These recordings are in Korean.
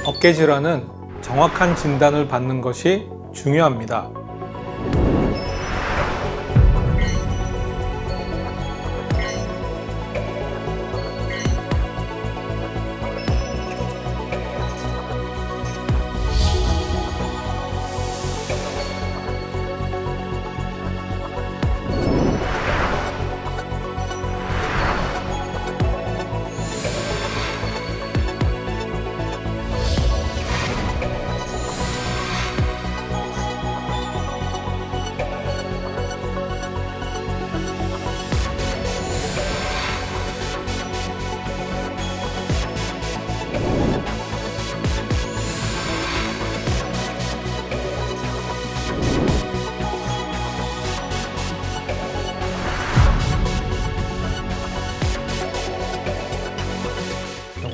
어깨 질환은 정확한 진단을 받는 것이 중요합니다.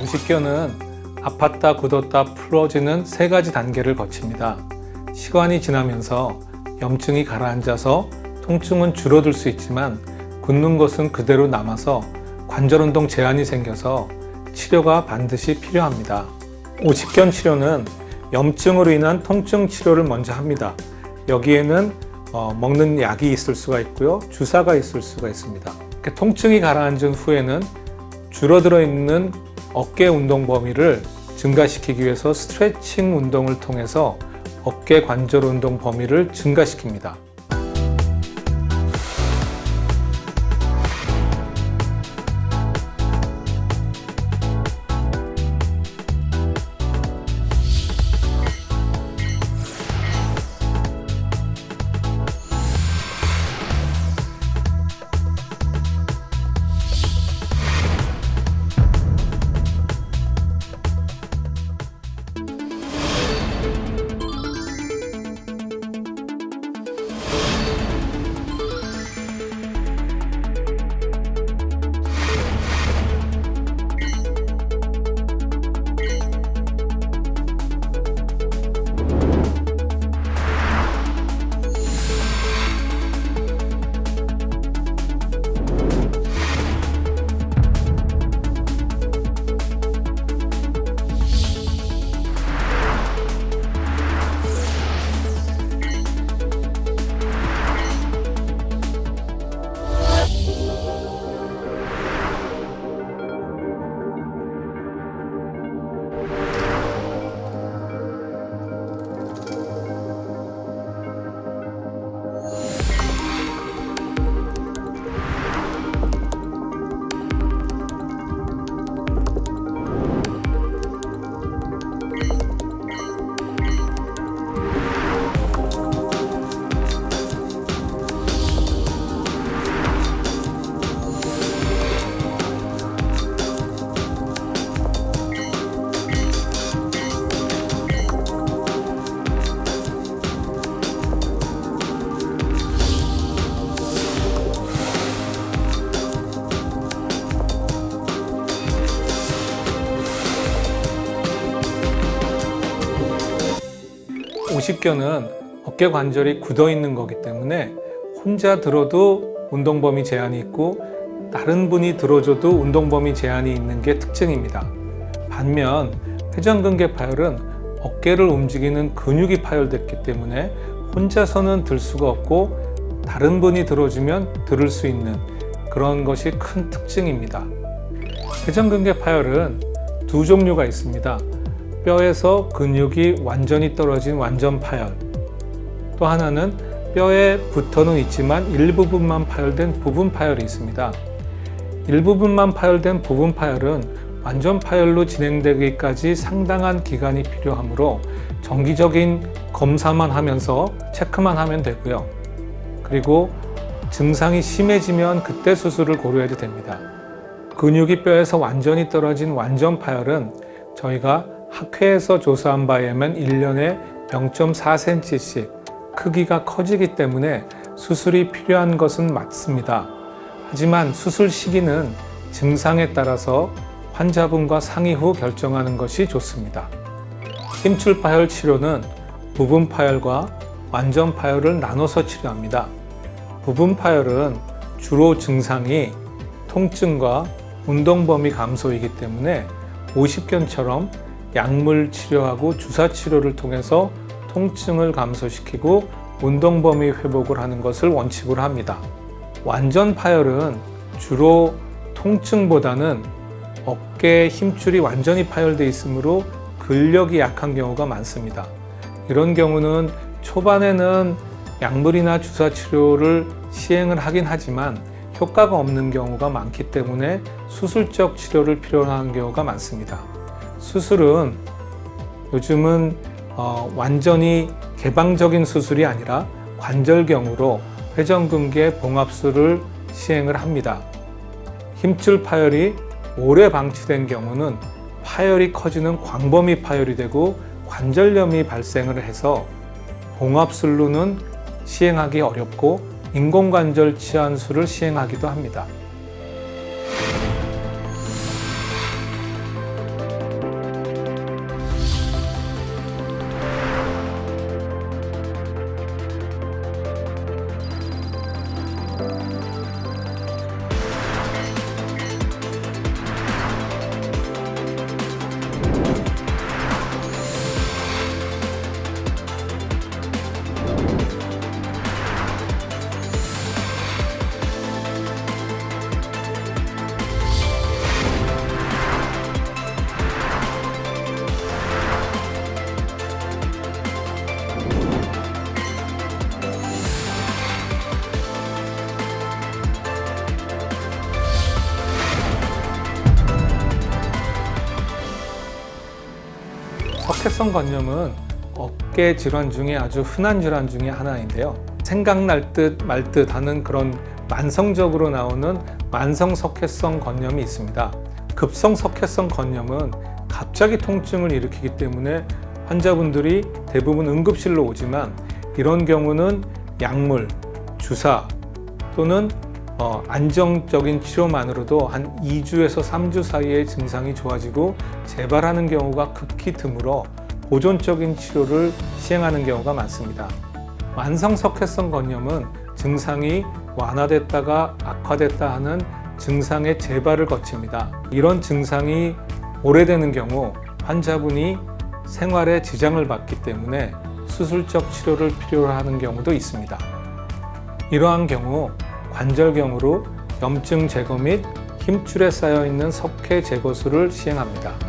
우식견은 아팠다 굳었다 풀어지는 세 가지 단계를 거칩니다. 시간이 지나면서 염증이 가라앉아서 통증은 줄어들 수 있지만 굳는 것은 그대로 남아서 관절 운동 제한이 생겨서 치료가 반드시 필요합니다. 오십견 치료는 염증으로 인한 통증 치료를 먼저 합니다. 여기에는 먹는 약이 있을 수가 있고요, 주사가 있을 수가 있습니다. 통증이 가라앉은 후에는 줄어들어 있는 어깨 운동 범위를 증가시키기 위해서 스트레칭 운동을 통해서 어깨 관절 운동 범위를 증가시킵니다. 오십견은 어깨 관절이 굳어 있는 거기 때문에 혼자 들어도 운동 범위 제한이 있고 다른 분이 들어줘도 운동 범위 제한이 있는 게 특징입니다. 반면 회전근개 파열은 어깨를 움직이는 근육이 파열됐기 때문에 혼자서는 들 수가 없고 다른 분이 들어주면 들을 수 있는 그런 것이 큰 특징입니다. 회전근개 파열은 두 종류가 있습니다. 뼈에서 근육이 완전히 떨어진 완전 파열, 또 하나는 뼈에 붙어는 있지만 일부분만 파열된 부분 파열이 있습니다. 일부분만 파열된 부분 파열은 완전 파열로 진행되기까지 상당한 기간이 필요하므로 정기적인 검사만 하면서 체크만 하면 되고요. 그리고 증상이 심해지면 그때 수술을 고려해도 됩니다. 근육이 뼈에서 완전히 떨어진 완전 파열은 저희가 학회에서 조사한 바에 의하면 1년에 0.4cm씩 크기가 커지기 때문에 수술이 필요한 것은 맞습니다. 하지만 수술 시기는 증상에 따라서 환자분과 상의 후 결정하는 것이 좋습니다. 힘줄 파열 치료는 부분 파열과 완전 파열을 나눠서 치료합니다. 부분 파열은 주로 증상이 통증과 운동 범위 감소이기 때문에 오십견처럼 약물 치료하고 주사 치료를 통해서 통증을 감소시키고 운동 범위 회복을 하는 것을 원칙으로 합니다. 완전 파열은 주로 통증보다는 어깨의 힘줄이 완전히 파열되어 있으므로 근력이 약한 경우가 많습니다. 이런 경우는 초반에는 약물이나 주사 치료를 시행을 하긴 하지만 효과가 없는 경우가 많기 때문에 수술적 치료를 필요로 하는 경우가 많습니다. 수술은 요즘은 완전히 개방적인 수술이 아니라 관절경으로 회전근개 봉합술을 시행을 합니다. 힘줄 파열이 오래 방치된 경우는 파열이 커지는 광범위 파열이 되고 관절염이 발생을 해서 봉합술로는 시행하기 어렵고 인공관절 치환술을 시행하기도 합니다. 석회성 건염은 어깨 질환 중에 아주 흔한 질환 중에 하나인데요. 생각날 듯 말 듯 하는 그런 만성적으로 나오는 만성 석회성 건염이 있습니다. 급성 석회성 건염은 갑자기 통증을 일으키기 때문에 환자분들이 대부분 응급실로 오지만 이런 경우는 약물, 주사 또는 안정적인 치료만으로도 한 2주에서 3주 사이에 증상이 좋아지고 재발하는 경우가 극히 드물어 보존적인 치료를 시행하는 경우가 많습니다. 만성 석회성 건염은 증상이 완화됐다가 악화됐다 하는 증상의 재발을 거칩니다. 이런 증상이 오래되는 경우 환자분이 생활에 지장을 받기 때문에 수술적 치료를 필요로 하는 경우도 있습니다. 이러한 경우 관절경으로 염증 제거 및 힘줄에 쌓여있는 석회 제거술을 시행합니다.